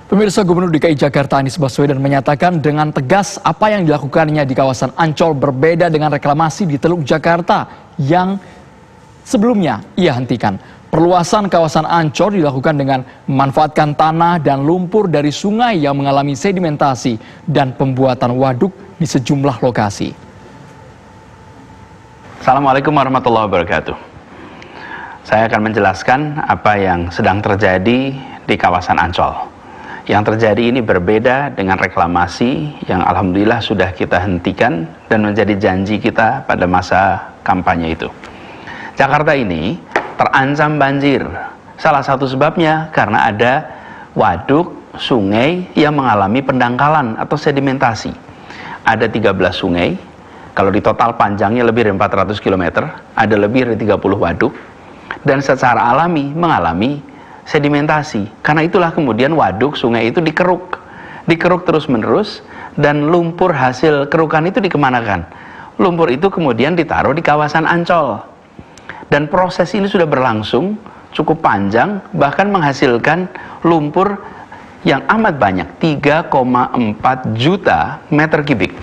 Pemirsa, Gubernur DKI Jakarta Anies Baswedan menyatakan dengan tegas apa yang dilakukannya di kawasan Ancol berbeda dengan reklamasi di Teluk Jakarta yang sebelumnya ia hentikan. Perluasan kawasan Ancol dilakukan dengan memanfaatkan tanah dan lumpur dari sungai yang mengalami sedimentasi dan pembuatan waduk di sejumlah lokasi. Assalamualaikum warahmatullahi wabarakatuh. Saya akan menjelaskan apa yang sedang terjadi di kawasan Ancol. Yang terjadi ini berbeda dengan reklamasi yang alhamdulillah sudah kita hentikan dan menjadi janji kita pada masa kampanye itu. Jakarta ini terancam banjir. Salah satu sebabnya karena ada waduk, sungai yang mengalami pendangkalan atau sedimentasi. Ada 13 sungai, kalau di total panjangnya lebih dari 400 km, ada lebih dari 30 waduk, dan secara alami mengalami sedimentasi. Karena itulah kemudian waduk, sungai itu dikeruk terus-menerus, dan lumpur hasil kerukan itu dikemanakan? Lumpur itu kemudian ditaruh di kawasan Ancol. Dan proses ini sudah berlangsung cukup panjang, bahkan menghasilkan lumpur yang amat banyak, 3,4 juta meter kubik.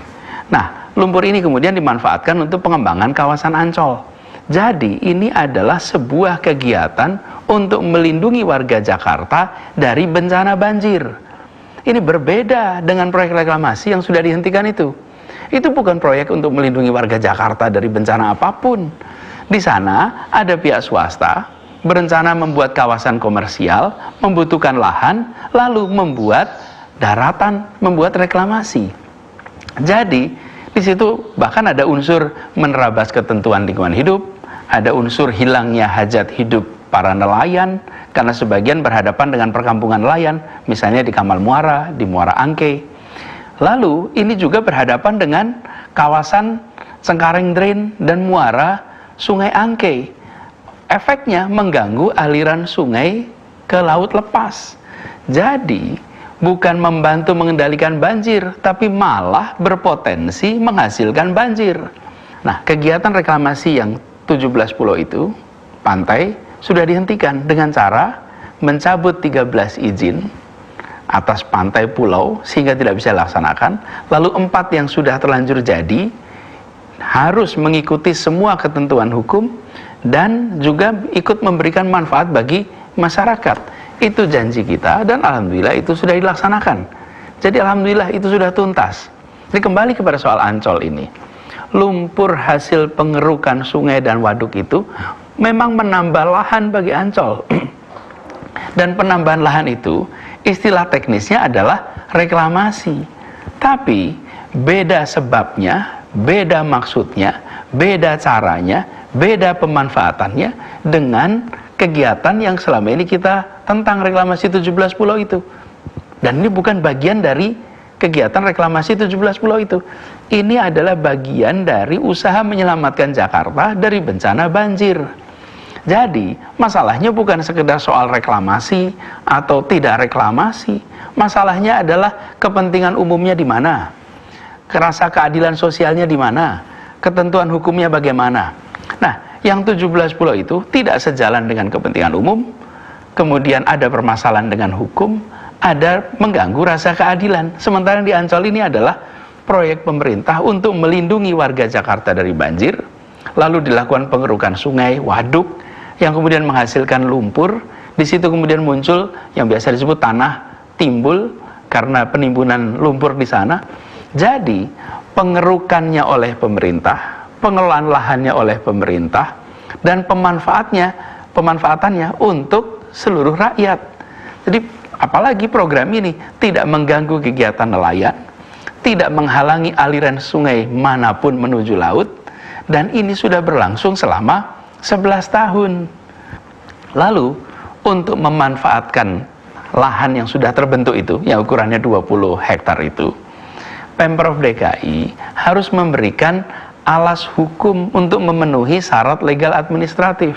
Nah, lumpur ini kemudian dimanfaatkan untuk pengembangan kawasan Ancol. Jadi ini adalah sebuah kegiatan untuk melindungi warga Jakarta dari bencana banjir. Ini berbeda dengan proyek reklamasi yang sudah dihentikan itu. Itu bukan proyek untuk melindungi warga Jakarta dari bencana apapun. Di sana ada pihak swasta berencana membuat kawasan komersial, membutuhkan lahan, lalu membuat daratan, membuat reklamasi. Jadi di situ bahkan ada unsur menerabas ketentuan lingkungan hidup, ada unsur hilangnya hajat hidup para nelayan, karena sebagian berhadapan dengan perkampungan nelayan, misalnya di Kamal Muara, di Muara Angke. Lalu ini juga berhadapan dengan kawasan Cengkareng Drain dan muara Sungai Angke. Efeknya mengganggu aliran sungai ke laut lepas. Jadi bukan membantu mengendalikan banjir, tapi malah berpotensi menghasilkan banjir. Nah, kegiatan reklamasi yang 17 pulau itu, pantai, sudah dihentikan dengan cara mencabut 13 izin atas pantai pulau sehingga tidak bisa dilaksanakan. Lalu 4 yang sudah terlanjur jadi harus mengikuti semua ketentuan hukum dan juga ikut memberikan manfaat bagi masyarakat. Itu janji kita dan alhamdulillah itu sudah dilaksanakan. Jadi alhamdulillah itu sudah tuntas. Jadi kembali kepada soal Ancol ini. Lumpur hasil pengerukan sungai dan waduk itu memang menambah lahan bagi Ancol. Dan penambahan lahan itu istilah teknisnya adalah reklamasi. Tapi beda sebabnya, beda maksudnya, beda caranya, beda pemanfaatannya dengan kegiatan yang selama ini kita tentang reklamasi 17 pulau itu. Dan ini bukan bagian dari kegiatan reklamasi 17 pulau itu. Ini adalah bagian dari usaha menyelamatkan Jakarta dari bencana banjir. Jadi, masalahnya bukan sekedar soal reklamasi atau tidak reklamasi. Masalahnya adalah kepentingan umumnya di mana? Rasa keadilan sosialnya di mana? Ketentuan hukumnya bagaimana? Nah, yang 17 pulau itu tidak sejalan dengan kepentingan umum, kemudian ada permasalahan dengan hukum, ada mengganggu rasa keadilan. Sementara yang di Ancol ini adalah proyek pemerintah untuk melindungi warga Jakarta dari banjir, lalu dilakukan pengerukan sungai, waduk, yang kemudian menghasilkan lumpur. Di situ kemudian muncul yang biasa disebut tanah timbul karena penimbunan lumpur di sana. Jadi pengerukannya oleh pemerintah, pengelolaan lahannya oleh pemerintah, dan pemanfaatannya untuk seluruh rakyat. Jadi apalagi program ini tidak mengganggu kegiatan nelayan, tidak menghalangi aliran sungai manapun menuju laut, dan ini sudah berlangsung selama 11 tahun. Lalu untuk memanfaatkan lahan yang sudah terbentuk itu, yang ukurannya 20 hektar itu, Pemprov DKI harus memberikan alas hukum untuk memenuhi syarat legal administratif.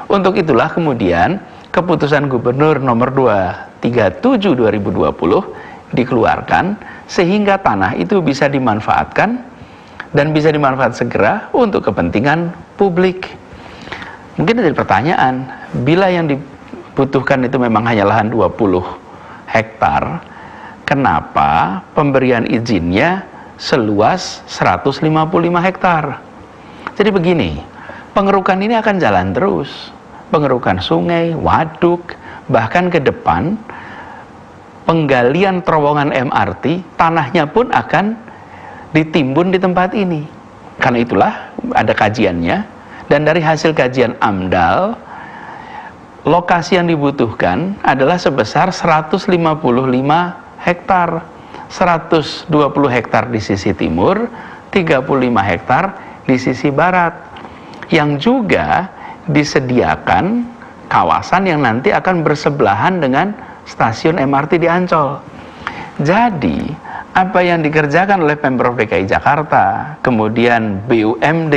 Untuk itulah kemudian keputusan Gubernur nomor 237 2020 dikeluarkan sehingga tanah itu bisa dimanfaatkan dan bisa dimanfaatkan segera untuk kepentingan publik. Mungkin ada pertanyaan, bila yang dibutuhkan itu memang hanya lahan 20 hektar, kenapa pemberian izinnya seluas 155 hektar? Jadi begini, pengerukan ini akan jalan terus. Pengerukan sungai, waduk, bahkan ke depan penggalian terowongan MRT, tanahnya pun akan ditimbun di tempat ini. Karena itulah ada kajiannya, dan dari hasil kajian AMDAL, lokasi yang dibutuhkan adalah sebesar 155 hektar. 120 hektar di sisi timur, 35 hektar di sisi barat. Yang juga disediakan kawasan yang nanti akan bersebelahan dengan stasiun MRT di Ancol. Jadi, apa yang dikerjakan oleh Pemprov DKI Jakarta, kemudian BUMD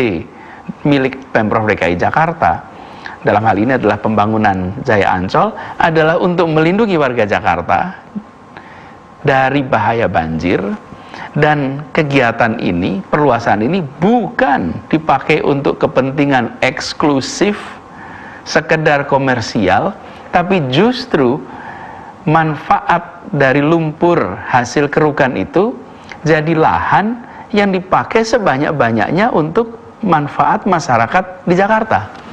milik Pemprov DKI Jakarta, dalam hal ini adalah pembangunan Jaya Ancol, adalah untuk melindungi warga Jakarta dari bahaya banjir. Dan kegiatan ini, perluasan ini bukan dipakai untuk kepentingan eksklusif, sekedar komersial, tapi justru manfaat dari lumpur hasil kerukan itu jadi lahan yang dipakai sebanyak-banyaknya untuk manfaat masyarakat di Jakarta.